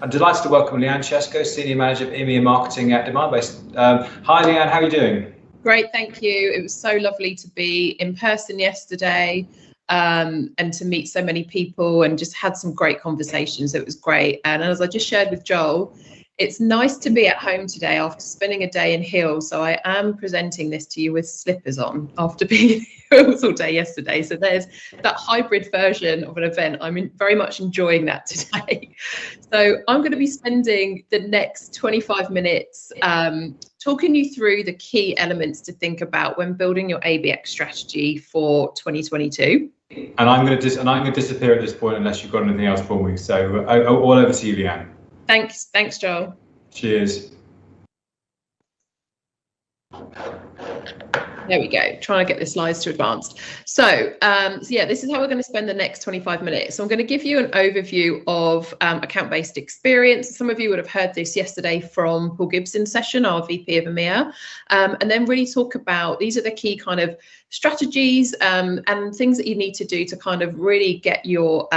I'm delighted to welcome Leanne Chesko, Senior Manager of EMEA Marketing at Demandbase. Hi Leanne, how are you doing? Great, thank you. It was so lovely to be in person yesterday and to meet so many people and just had some great conversations. It was great. And as I just shared with Joel, it's nice to be at home today after spending a day in heels. So I am presenting this to you with slippers on after being in heels all day yesterday. So there's that hybrid version of an event. I'm very much enjoying that today. So I'm going to be spending the next 25 minutes talking you through the key elements to think about when building your ABX strategy for 2022. And I'm going to disappear at this point unless you've got anything else for me. So all over to you, Leanne. Thanks, Joel. Cheers. There we go, trying to get the slides to advanced. So yeah, this is how we're going to spend the next 25 minutes. So I'm going to give you an overview of account-based experience. Some of you would have heard this yesterday from Paul Gibson's session, our VP of EMEA, and then really talk about, these are the key kind of strategies and things that you need to do to kind of really get your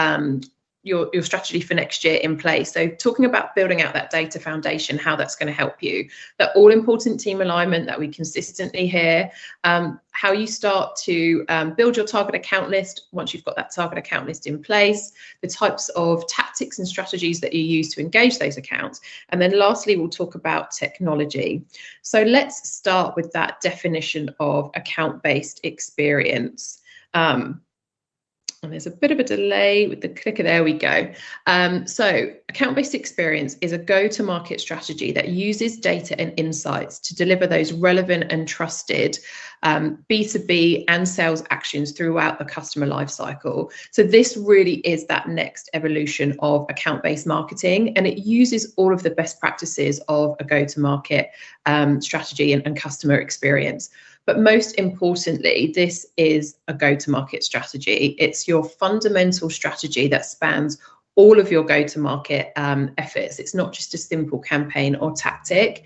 strategy for next year in place. So talking about building out that data foundation, how that's going to help you, that all important team alignment that we consistently hear, how you start to build your target account list once you've got that target account list in place, the types of tactics and strategies that you use to engage those accounts. And then lastly, we'll talk about technology. So let's start with that definition of account-based experience. And there's a bit of a delay with the clicker. There we go. So account-based experience is a go-to-market strategy that uses data and insights to deliver those relevant and trusted B2B and sales actions throughout the customer lifecycle. So this really is that next evolution of account-based marketing, and it uses all of the best practices of a go-to-market strategy and customer experience. But most importantly, this is a go-to-market strategy. It's your fundamental strategy that spans all of your go-to-market efforts. It's not just a simple campaign or tactic.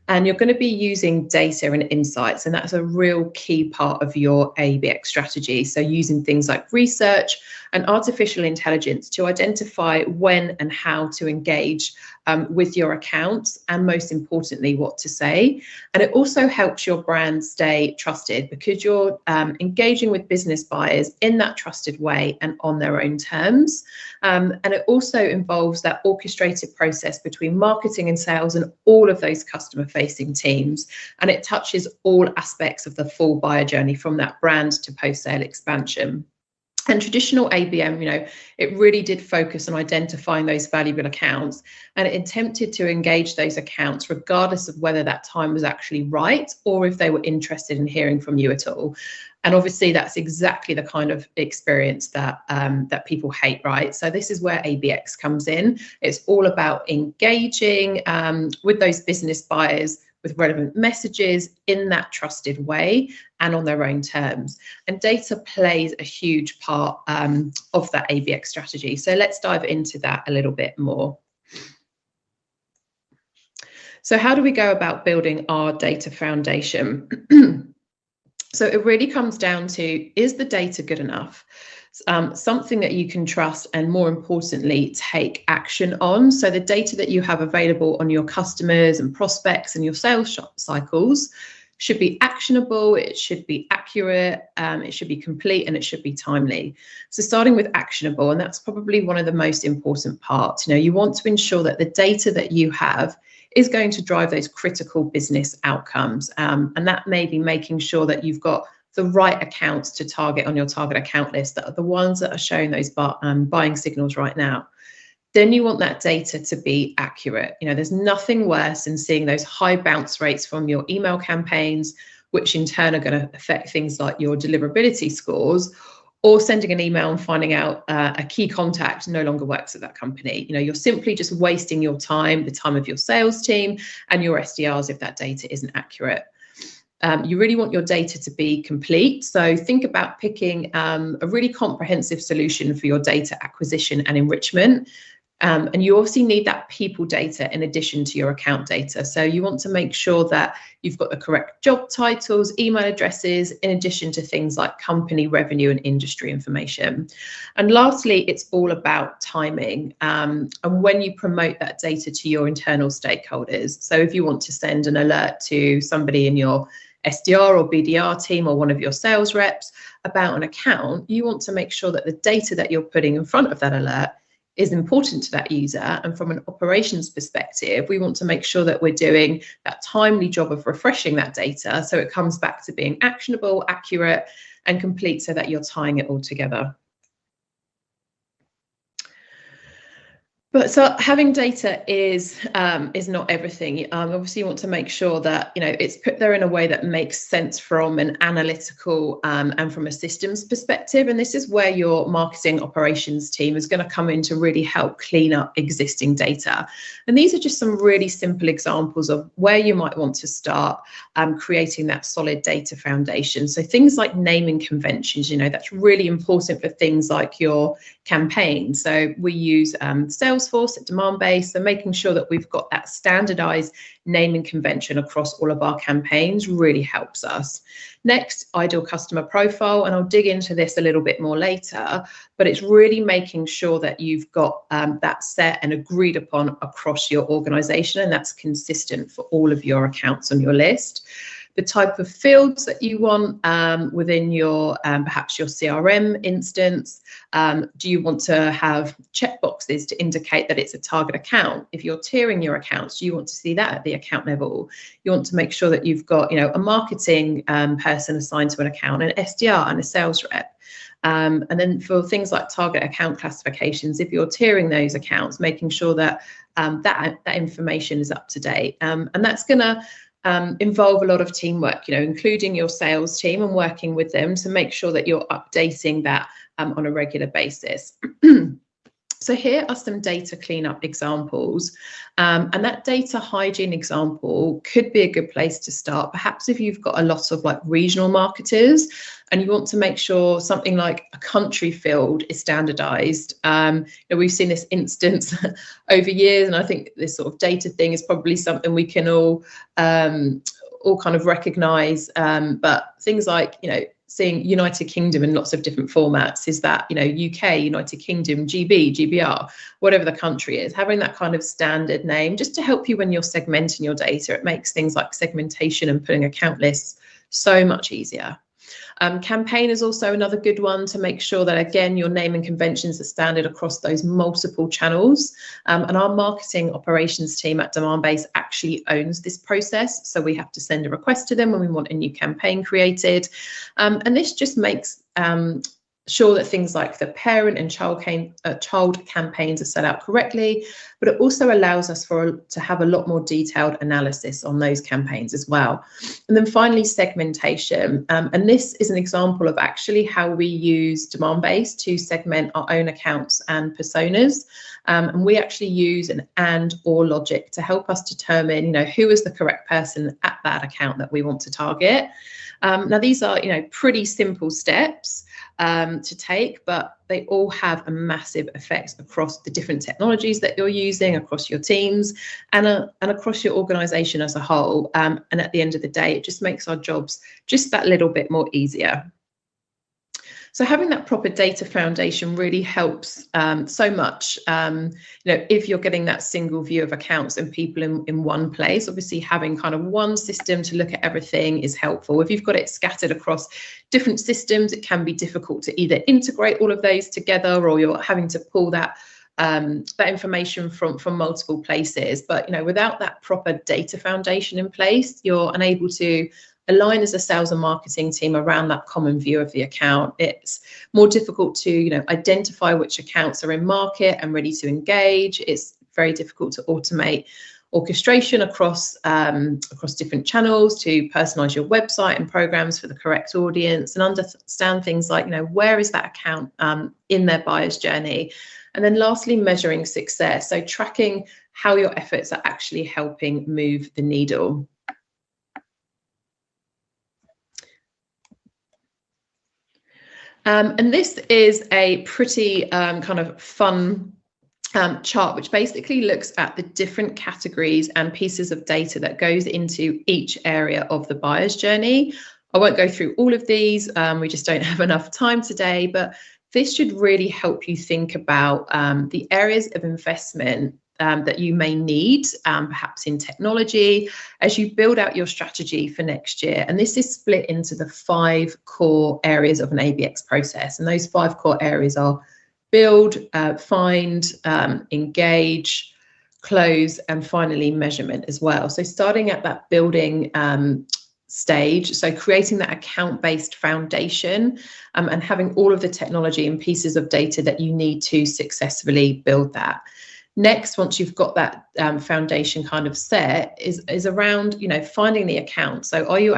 And you're going to be using data and insights, and that's a real key part of your ABX strategy. So using things like research and artificial intelligence to identify when and how to engage with your accounts, and most importantly, what to say. And it also helps your brand stay trusted because you're engaging with business buyers in that trusted way and on their own terms. And it also involves that orchestrated process between marketing and sales and all of those customer-facing teams. And it touches all aspects of the full buyer journey, from that brand to post-sale expansion. And traditional ABM, it really did focus on identifying those valuable accounts, and it attempted to engage those accounts regardless of whether that time was actually right or if they were interested in hearing from you at all. And obviously that's exactly the kind of experience that that people hate, right? So this is where ABX comes in. It's all about engaging with those business buyers with relevant messages in that trusted way and on their own terms. And data plays a huge part of that ABX strategy. So let's dive into that a little bit more. So how do we go about building our data foundation? So it really comes down to, is the data good enough? Something that you can trust and, more importantly, take action on. So the data that you have available on your customers and prospects and your sales cycles should be actionable, it should be accurate, it should be complete, and it should be timely. So starting with actionable, and that's probably one of the most important parts. You want to ensure that the data that you have is going to drive those critical business outcomes. And that may be making sure that you've got the right accounts to target on your target account list, that are the ones that are showing those buying signals right now. Then you want that data to be accurate. There's nothing worse than seeing those high bounce rates from your email campaigns, which in turn are going to affect things like your deliverability scores, or sending an email and finding out a key contact no longer works at that company. You're simply just wasting your time, the time of your sales team and your SDRs if that data isn't accurate. You really want your data to be complete. So think about picking a really comprehensive solution for your data acquisition and enrichment. And you obviously need that people data in addition to your account data. So you want to make sure that you've got the correct job titles, email addresses, in addition to things like company revenue and industry information. And lastly, it's all about timing and when you promote that data to your internal stakeholders. So if you want to send an alert to somebody in your SDR or BDR team or one of your sales reps about an account, you want to make sure that the data that you're putting in front of that alert is important to that user. And from an operations perspective, we want to make sure that we're doing that timely job of refreshing that data so it comes back to being actionable, accurate, and complete, so that you're tying it all together. But so having data is not everything. Obviously, you want to make sure that it's put there in a way that makes sense from an analytical and from a systems perspective. And this is where your marketing operations team is going to come in to really help clean up existing data. And these are just some really simple examples of where you might want to start creating that solid data foundation. So things like naming conventions, that's really important for things like your campaign. So we use Salesforce at Demandbase, so making sure that we've got that standardized naming convention across all of our campaigns really helps us. Next, ideal customer profile, and I'll dig into this a little bit more later, but it's really making sure that you've got that set and agreed upon across your organization, and that's consistent for all of your accounts on your list. The type of fields that you want within your perhaps your CRM instance. Do you want to have checkboxes to indicate that it's a target account? If you're tiering your accounts, do you want to see that at the account level? You want to make sure that you've got a marketing person assigned to an account, an SDR and a sales rep. And then for things like target account classifications, if you're tiering those accounts, making sure that that information is up to date. And that's going to involve a lot of teamwork, including your sales team and working with them to make sure that you're updating that on a regular basis. So here are some data cleanup examples, and that data hygiene example could be a good place to start. Perhaps if you've got a lot of regional marketers and you want to make sure something like a country field is standardized. We've seen this instance over years, and I think this sort of data thing is probably something we can all kind of recognize. But things like, seeing United Kingdom in lots of different formats, is that, UK, United Kingdom, GB, GBR, whatever the country is, having that kind of standard name just to help you when you're segmenting your data. It makes things like segmentation and putting account lists so much easier. Campaign is also another good one to make sure that, again, your naming conventions are standard across those multiple channels. And our marketing operations team at Demandbase actually owns this process. So we have to send a request to them when we want a new campaign created. And this just makes sure that things like the parent and child campaigns are set out correctly, but it also allows us to have a lot more detailed analysis on those campaigns as well. And then finally, segmentation. And this is an example of actually how we use Demandbase to segment our own accounts and personas. And we actually use an and/or logic to help us determine, who is the correct person at that account that we want to target. Now, these are, pretty simple steps to take, but they all have a massive effect across the different technologies that you're using, across your teams, and across your organization as a whole. And at the end of the day, it just makes our jobs just that little bit more easier. So having that proper data foundation really helps so much. If you're getting that single view of accounts and people in one place, obviously having kind of one system to look at everything is helpful. If you've got it scattered across different systems, it can be difficult to either integrate all of those together, or you're having to pull that information from multiple places. But without that proper data foundation in place, you're unable to align as a sales and marketing team around that common view of the account. It's more difficult to identify which accounts are in market and ready to engage. It's very difficult to automate orchestration across different channels to personalize your website and programs for the correct audience, and understand things like where is that account in their buyer's journey. And then lastly, measuring success, so tracking how your efforts are actually helping move the needle. And this is a pretty kind of fun chart, which basically looks at the different categories and pieces of data that goes into each area of the buyer's journey. I won't go through all of these. We just don't have enough time today, but this should really help you think about the areas of investment that you may need, perhaps in technology, as you build out your strategy for next year. And this is split into the 5 core areas of an ABX process. And those 5 core areas are build, find, engage, close, and finally measurement as well. So starting at that building stage, so creating that account-based foundation and having all of the technology and pieces of data that you need to successfully build that. Next, once you've got that foundation kind of set, is around, you know, finding the account. So are you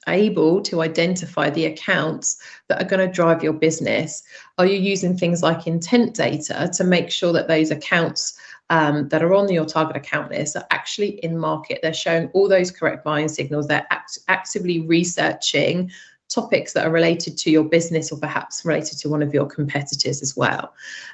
able to identify the accounts that are going to drive your business? Are you using things like intent data to make sure that those accounts that are on your target account list are actually in market? They're showing all those correct buying signals. They're actively researching topics that are related to your business or perhaps related to one of your competitors as well.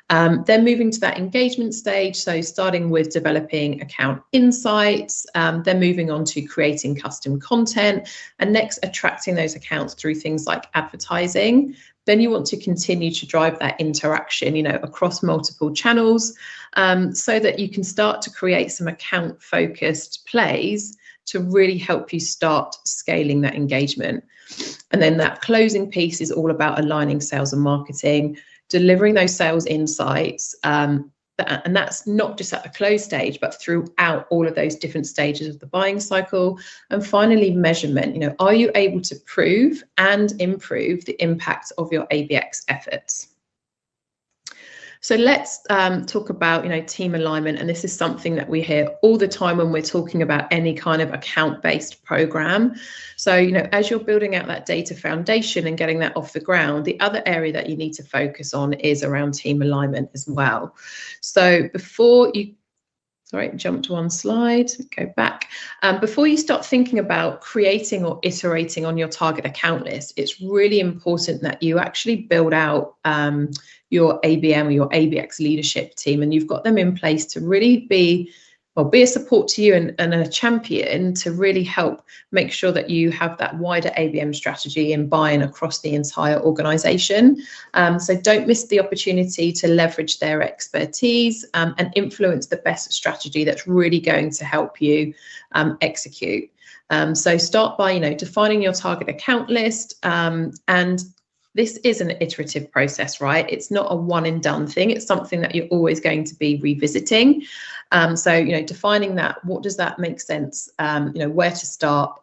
Then moving to that engagement stage, so starting with developing account insights, then moving on to creating custom content, and next attracting those accounts through things like advertising. Then you want to continue to drive that interaction, you know, across multiple channels, so that you can start to create some account focused plays to really help you start scaling that engagement. And then that closing piece is all about aligning sales and marketing, delivering those sales insights. And that's not just at the close stage, but throughout all of those different stages of the buying cycle. And finally, measurement. You know, are you able to prove and improve the impact of your ABX efforts? So let's talk about, you know, team alignment. And this is something that we hear all the time when we're talking about any kind of account-based program. So, you know, as you're building out that data foundation and getting that off the ground, the other area that you need to focus on is around team alignment as well. So before you, sorry, jumped one slide, go back. Before you start thinking about creating or iterating on your target account list, it's really important that you actually build out your ABM or your ABX leadership team, and you've got them in place to really be a support to you and a champion to really help make sure that you have that wider ABM strategy and buy-in across the entire organization. So don't miss the opportunity to leverage their expertise and influence the best strategy that's really going to help you execute. So start by, you know, defining your target account list, and this is an iterative process, right? It's not a one and done thing. It's something that you're always going to be revisiting. So, you know, defining that, what does that make sense? You know, where to start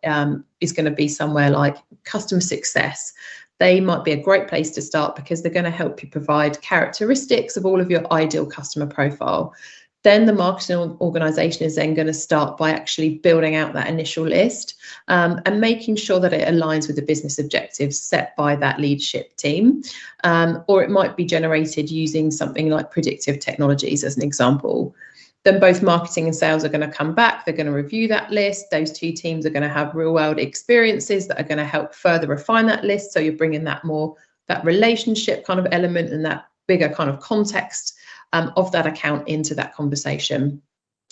is going to be somewhere like customer success. They might be a great place to start because they're going to help you provide characteristics of all of your ideal customer profile. Then the marketing organization is then going to start by actually building out that initial list and making sure that it aligns with the business objectives set by that leadership team. Or it might be generated using something like predictive technologies as an example. Then both marketing and sales are going to come back. They're going to review that list. Those two teams are going to have real world experiences that are going to help further refine that list. So you're bringing that relationship kind of element and that bigger kind of context of that account into that conversation.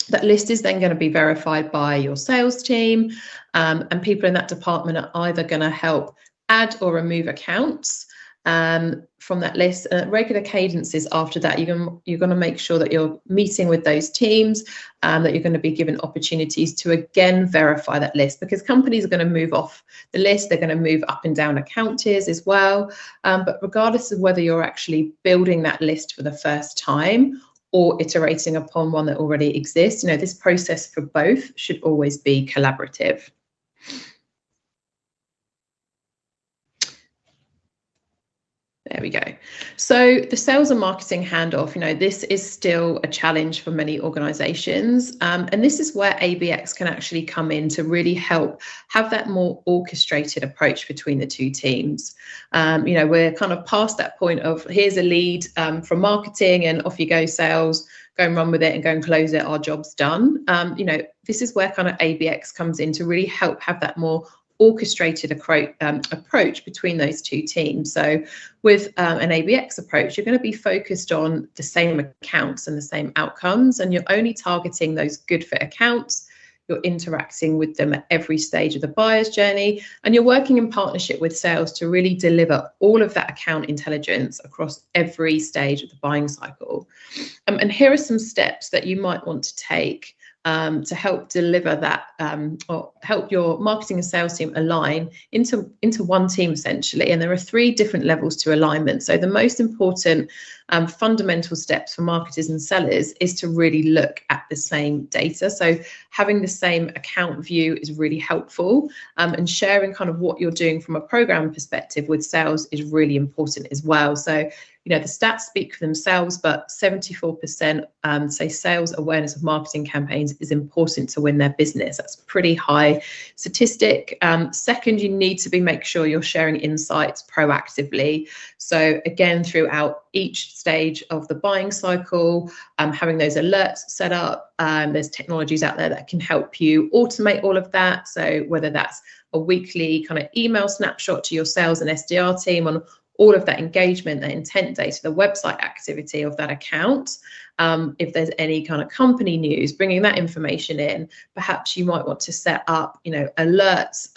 That list is then going to be verified by your sales team, and people in that department are either going to help add or remove accounts from that list. And at regular cadences after that, you're going to make sure that you're meeting with those teams, that you're going to be given opportunities to again verify that list, because companies are going to move off the list. They're going to move up and down account tiers as well. But regardless of whether you're actually building that list for the first time or iterating upon one that already exists, you know, this process for both should always be collaborative. There we go. So the sales and marketing handoff, you know, this is still a challenge for many organizations. And this is where ABX can actually come in to really help have that more orchestrated approach between the two teams. You know, we're kind of past that point of here's a lead from marketing and off you go sales, go and run with it and go and close it, our job's done. You know, this is where kind of ABX comes in to really help have that more orchestrated approach between those two teams. So with an ABX approach, you're going to be focused on the same accounts and the same outcomes, and you're only targeting those good fit accounts. You're interacting with them at every stage of the buyer's journey, and you're working in partnership with sales to really deliver all of that account intelligence across every stage of the buying cycle. And here are some steps that you might want to take to help deliver that, or help your marketing and sales team align into one team, essentially. And there are 3 different levels to alignment. So the most important fundamental steps for marketers and sellers is to really look at the same data. So having the same account view is really helpful, and sharing kind of what you're doing from a program perspective with sales is really important as well. So the stats speak for themselves, but 74% say sales awareness of marketing campaigns is important to win their business. That's a pretty high statistic. Second, you need to make sure you're sharing insights proactively. So again, throughout each stage of the buying cycle, having those alerts set up. There's technologies out there that can help you automate all of that. So whether that's a weekly kind of email snapshot to your sales and SDR team on all of that engagement, that intent data, the website activity of that account. If there's any kind of company news, bringing that information in. Perhaps you might want to set up, alerts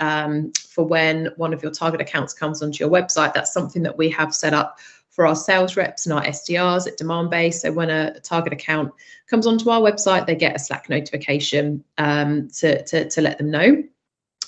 for when one of your target accounts comes onto your website. That's something that we have set up for our sales reps and our SDRs at Demandbase. So when a target account comes onto our website, they get a Slack notification to let them know.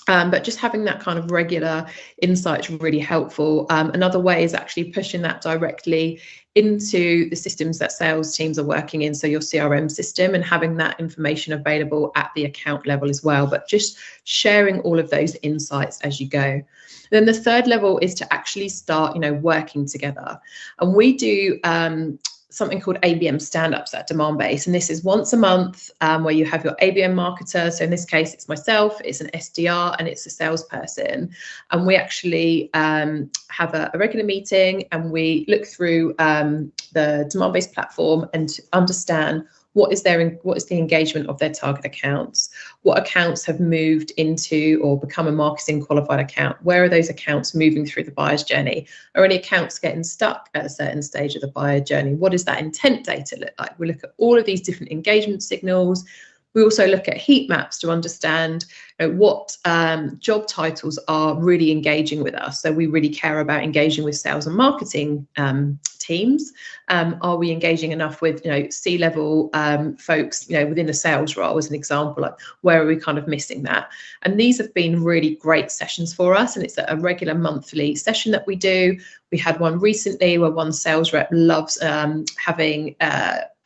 But just having that kind of regular insight is really helpful. Another way is actually pushing that directly into the systems that sales teams are working in, so your CRM system, and having that information available at the account level as well, but just sharing all of those insights as you go. Then the third level is to actually start, working together. And we do something called ABM stand-ups at Demandbase, and this is once a month, where you have your ABM marketer. So in this case, it's myself, it's an SDR, and it's a salesperson, and we actually have a regular meeting, and we look through the Demandbase platform and understand what is the engagement of their target accounts, what accounts have moved into or become a marketing qualified account, where are those accounts moving through the buyer's journey, are any accounts getting stuck at a certain stage of the buyer journey, what does that intent data look like. We look at all of these different engagement signals. We also look at heat maps to understand what job titles are really engaging with us. So we really care about engaging with sales and marketing teams. Are we engaging enough with C-level folks within the sales role, as an example? Like, where are we kind of missing that? And these have been really great sessions for us, and it's a regular monthly session that we do. We had one recently where one sales rep loves having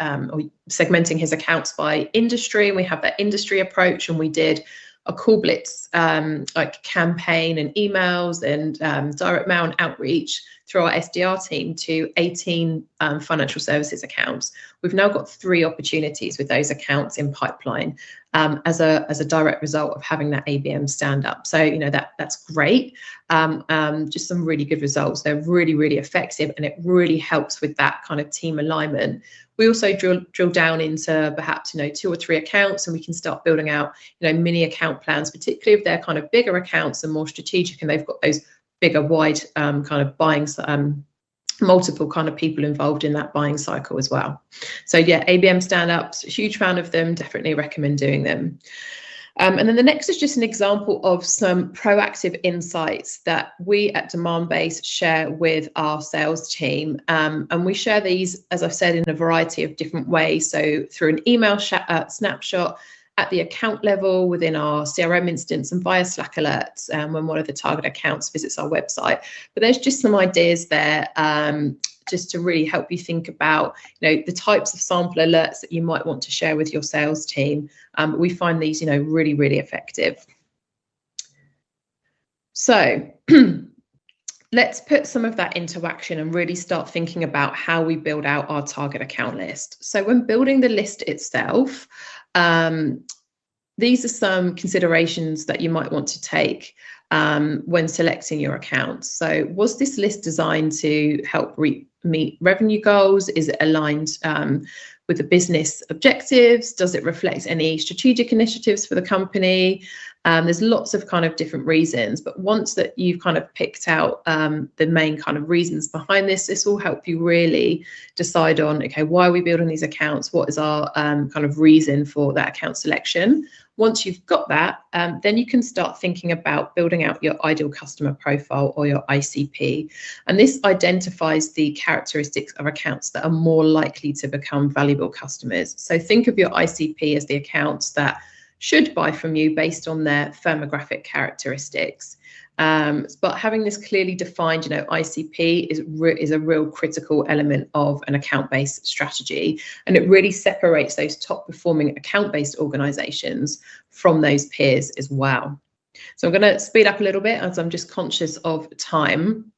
or segmenting his accounts by industry, and we have that industry approach, and we did a call blitz like campaign and emails and direct mail and outreach through our SDR team to 18 financial services accounts. We've now got 3 opportunities with those accounts in pipeline as a direct result of having that ABM stand up. So that's great. Just some really good results. They're really, really effective, and it really helps with that kind of team alignment. We also drill down into perhaps 2 or 3 accounts, and we can start building out mini account plans, particularly if they're kind of bigger accounts and more strategic, and they've got those bigger, wide kind of buying, multiple kind of people involved in that buying cycle as well. So yeah, ABM stand-ups, huge fan of them, definitely recommend doing them. And then the next is just an example of some proactive insights that we at Demandbase share with our sales team. And we share these, as I've said, in a variety of different ways. So through an email snapshot, at the account level within our CRM instance, and via Slack alerts when one of the target accounts visits our website. But there's just some ideas there just to really help you think about the types of sample alerts that you might want to share with your sales team. We find these really, really effective. So let's put some of that into action and really start thinking about how we build out our target account list. So when building the list itself, these are some considerations that you might want to take when selecting your accounts. So was this list designed to help meet revenue goals? Is it aligned with the business objectives? Does it reflect any strategic initiatives for the company? There's lots of kind of different reasons, but once that you've kind of picked out the main kind of reasons behind this will help you really decide on, okay, why are we building these accounts? What is our kind of reason for that account selection? Once you've got that, then you can start thinking about building out your ideal customer profile, or your ICP. And this identifies the characteristics of accounts that are more likely to become valuable customers. So think of your ICP as the accounts that should buy from you based on their firmographic characteristics. But having this clearly defined, ICP is a real critical element of an account-based strategy, and it really separates those top performing account-based organizations from those peers as well. So I'm going to speed up a little bit as I'm just conscious of time.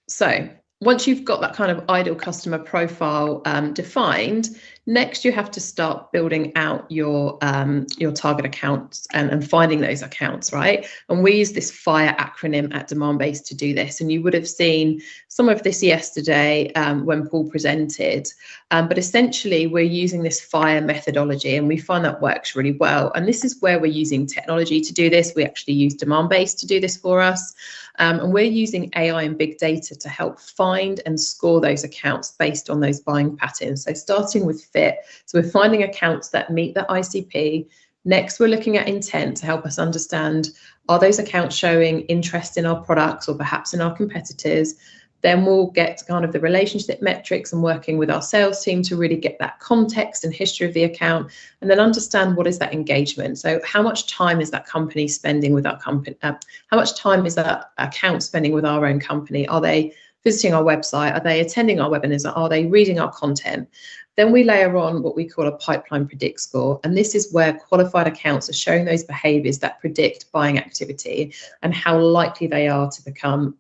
So once you've got that kind of ideal customer profile defined, next you have to start building out your target accounts and finding those accounts, right? And we use this FIRE acronym at Demandbase to do this. And you would have seen some of this yesterday when Paul presented. But essentially, we're using this FIRE methodology, and we find that works really well. And this is where we're using technology to do this. We actually use Demandbase to do this for us. And we're using AI and big data to help find and score those accounts based on those buying patterns. So starting with fit. So we're finding accounts that meet the ICP. Next, we're looking at intent to help us understand, are those accounts showing interest in our products or perhaps in our competitors? Then we'll get kind of the relationship metrics and working with our sales team to really get that context and history of the account, and then understand what is that engagement. So how much time is that company spending with our company? How much time is that account spending with our own company? Are they visiting our website? Are they attending our webinars? Are they reading our content? Then we layer on what we call a pipeline predict score. And this is where qualified accounts are showing those behaviors that predict buying activity and how likely they are to become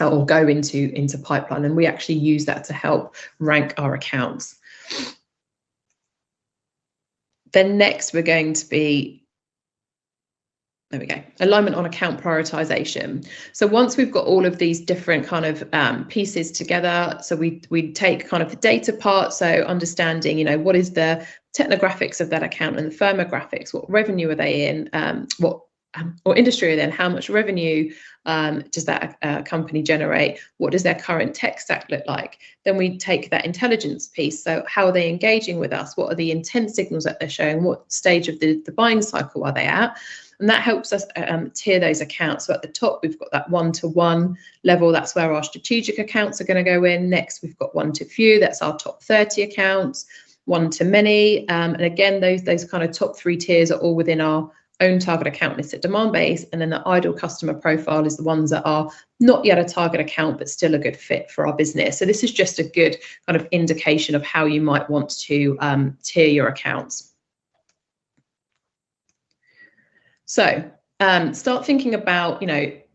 or go into pipeline. And we actually use that to help rank our accounts. Then next we're going to be, there we go, alignment on account prioritization. So once we've got all of these different kind of pieces together, so we take kind of the data part, so understanding, what is the technographics of that account and the firmographics, what revenue are they in, or industry are they in, how much revenue does that company generate, what does their current tech stack look like? Then we take that intelligence piece, so how are they engaging with us, what are the intent signals that they're showing, what stage of the buying cycle are they at? And that helps us tier those accounts. So at the top, we've got that one-to-one level. That's where our strategic accounts are going to go in. Next, we've got one-to-few. That's our top 30 accounts. One-to-many. And again, those kind of top three tiers are all within our own target account list at Demandbase. And then the ideal customer profile is the ones that are not yet a target account, but still a good fit for our business. So this is just a good kind of indication of how you might want to tier your accounts. So start thinking about,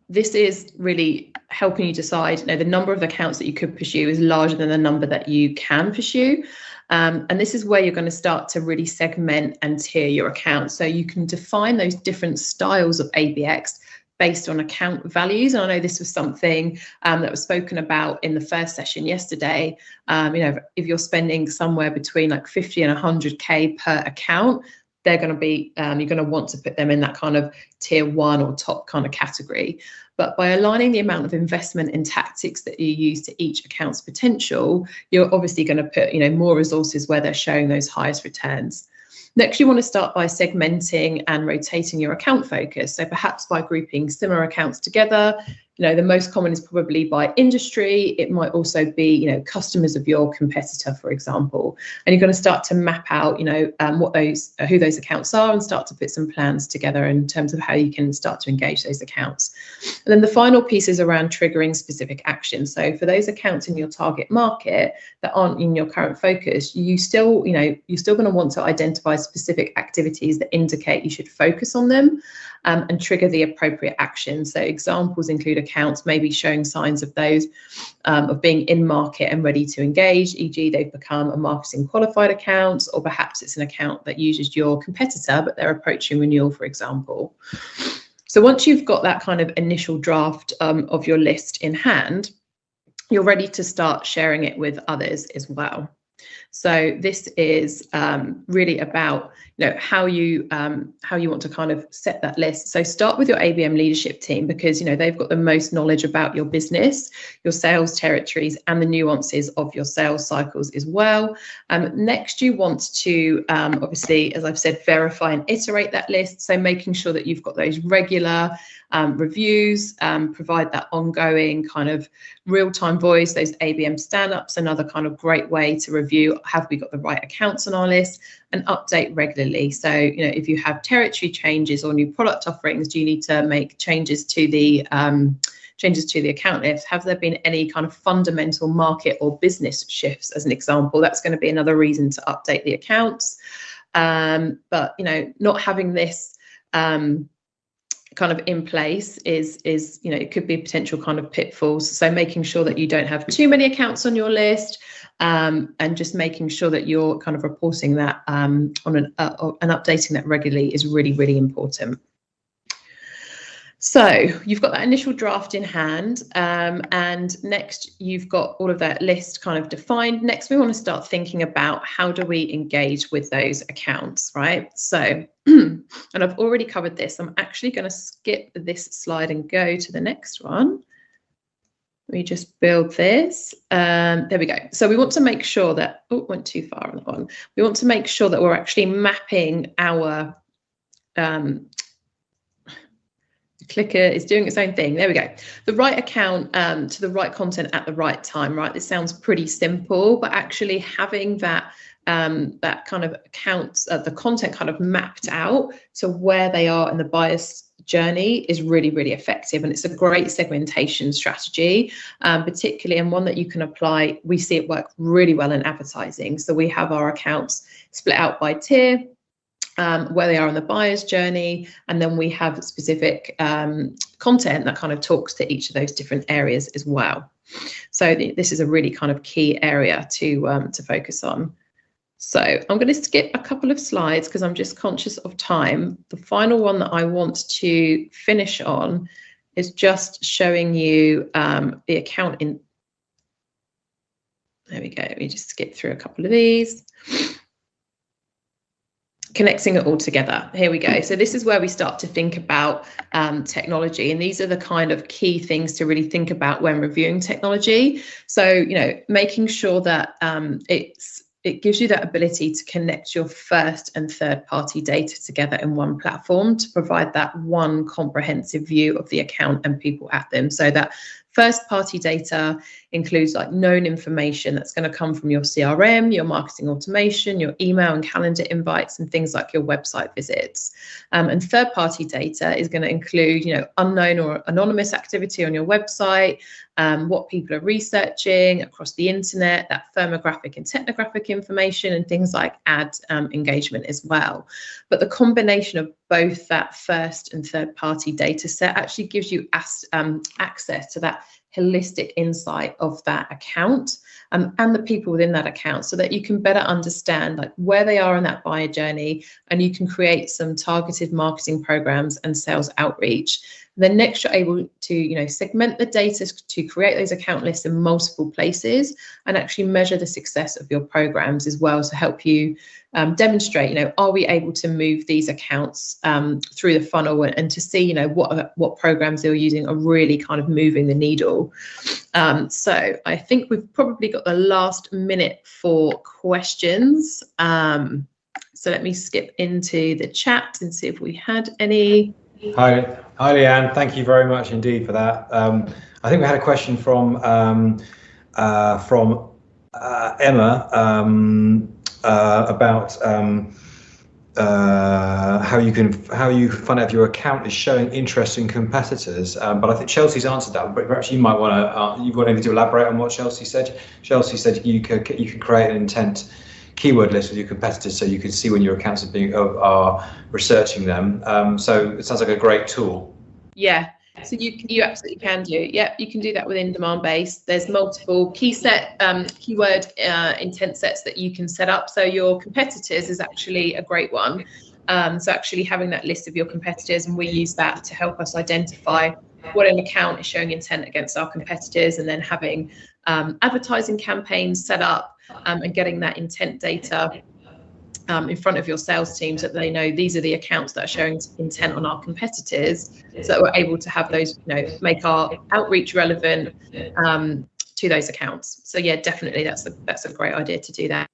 this is really helping you decide, the number of accounts that you could pursue is larger than the number that you can pursue. And this is where you're going to start to really segment and tier your accounts. So you can define those different styles of ABX based on account values. And I know this was something that was spoken about in the first session yesterday. If you're spending somewhere between like 50 and 100K per account, they're going to be, you're going to want to put them in that kind of tier one or top kind of category. But by aligning the amount of investment and tactics that you use to each account's potential, you're obviously going to put, more resources where they're showing those highest returns. Next, you want to start by segmenting and rotating your account focus. So perhaps by grouping similar accounts together. The most common is probably by industry. It might also be, customers of your competitor, for example. And you're going to start to map out, who those accounts are, and start to put some plans together in terms of how you can start to engage those accounts. And then the final piece is around triggering specific actions. So for those accounts in your target market that aren't in your current focus, you're still going to want to identify specific activities that indicate you should focus on them. And trigger the appropriate action. So examples include accounts maybe showing signs of those of being in market and ready to engage, e.g. they've become a marketing qualified account, or perhaps it's an account that uses your competitor, but they're approaching renewal, for example. So once you've got that kind of initial draft of your list in hand, you're ready to start sharing it with others as well. So this is really about how you want to kind of set that list. So start with your ABM leadership team, because they've got the most knowledge about your business, your sales territories, and the nuances of your sales cycles as well. Next, you want to obviously, as I've said, verify and iterate that list. So making sure that you've got those regular reviews, provide that ongoing kind of real-time voice, those ABM stand-ups, another kind of great way to review, have we got the right accounts on our list, and update regularly. So, if you have territory changes or new product offerings, do you need to make changes to the account list? Have there been any kind of fundamental market or business shifts, as an example? That's going to be another reason to update the accounts. But, not having this kind of in place is it could be potential kind of pitfalls. So making sure that you don't have too many accounts on your list, and just making sure that you're kind of reporting that and updating that regularly is really, really important. So you've got that initial draft in hand, and next you've got all of that list kind of defined. Next, we want to start thinking about how do we engage with those accounts, right? So, and I've already covered this. I'm actually going to skip this slide and go to the next one. Let me just build this. There we go. So we want to make sure that, oh, went too far on that one. We want to make sure that we're actually mapping our clicker is doing its own thing. There we go. The right account to the right content at the right time, right? This sounds pretty simple, but actually having that that kind of accounts, the content kind of mapped out to where they are in the buyer's journey is really, really effective. And it's a great segmentation strategy, particularly, and one that you can apply. We see it work really well in advertising. So we have our accounts split out by tier, where they are on the buyer's journey, and then we have specific content that kind of talks to each of those different areas as well. So this is a really kind of key area to focus on. So I'm going to skip a couple of slides because I'm just conscious of time. The final one that I want to finish on is just showing you the account in. There we go. Let me just skip through a couple of these. Connecting it all together. Here we go. So this is where we start to think about technology, and these are the kind of key things to really think about when reviewing technology. So, making sure that it gives you that ability to connect your first and third party data together in one platform to provide that one comprehensive view of the account and people at them. So that first party data includes like known information that's going to come from your CRM, your marketing automation, your email and calendar invites, and things like your website visits. And third party data is going to include, unknown or anonymous activity on your website, what people are researching across the internet, that firmographic and technographic information, and things like ad engagement as well. But the combination of both that first and third party data set actually gives you access to that holistic insight of that account and the people within that account, so that you can better understand like where they are in that buyer journey, and you can create some targeted marketing programs and sales outreach. Then next, you're able to segment the data to create those account lists in multiple places and actually measure the success of your programs as well, to help you demonstrate, are we able to move these accounts through the funnel, and to see, what programs they're using are really kind of moving the needle. So I think we've probably got the last minute for questions. So let me skip into the chat and see if we had any. Hi, Leanne. Thank you very much indeed for that. I think we had a question from Emma about how you find out if your account is showing interest in competitors. But I think Chelsea's answered that. But perhaps you might want to. You've got anything to elaborate on what Chelsea said? Chelsea said you can create an intent keyword list with your competitors, so you can see when your accounts are researching them. So it sounds like a great tool. Yeah, so you absolutely can do. Yeah, you can do that within Demandbase. There's multiple keyword intent sets that you can set up. So your competitors is actually a great one. So actually having that list of your competitors, and we use that to help us identify what an account is showing intent against our competitors, and then having advertising campaigns set up and getting that intent data in front of your sales teams, that they know these are the accounts that are showing intent on our competitors, so that we're able to have those, make our outreach relevant to those accounts. So yeah, definitely that's a great idea to do that.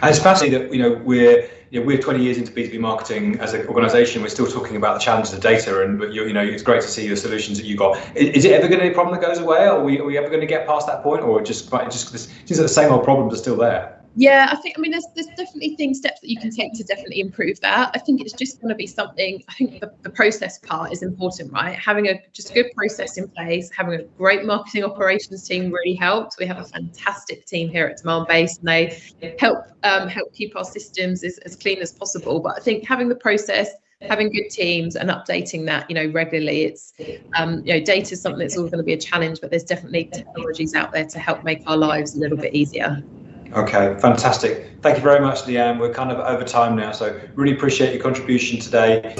And it's fascinating that we're 20 years into B2B marketing as an organisation. We're still talking about the challenges of data, but it's great to see the solutions that you got. Is it ever going to be a problem that goes away? Are we ever going to get past that point, or it seems like the same old problems are still there? Yeah, I mean, there's definitely steps that you can take to definitely improve that. I think it's just going to be something. I think the process part is important, right? Having a good process in place, having a great marketing operations team really helps. We have a fantastic team here at Demandbase, and they help keep our systems as clean as possible. But I think having the process, having good teams, and updating that, regularly. It's data is something that's always going to be a challenge, but there's definitely technologies out there to help make our lives a little bit easier. Okay, fantastic. Thank you very much, Leanne. We're kind of over time now, so really appreciate your contribution today.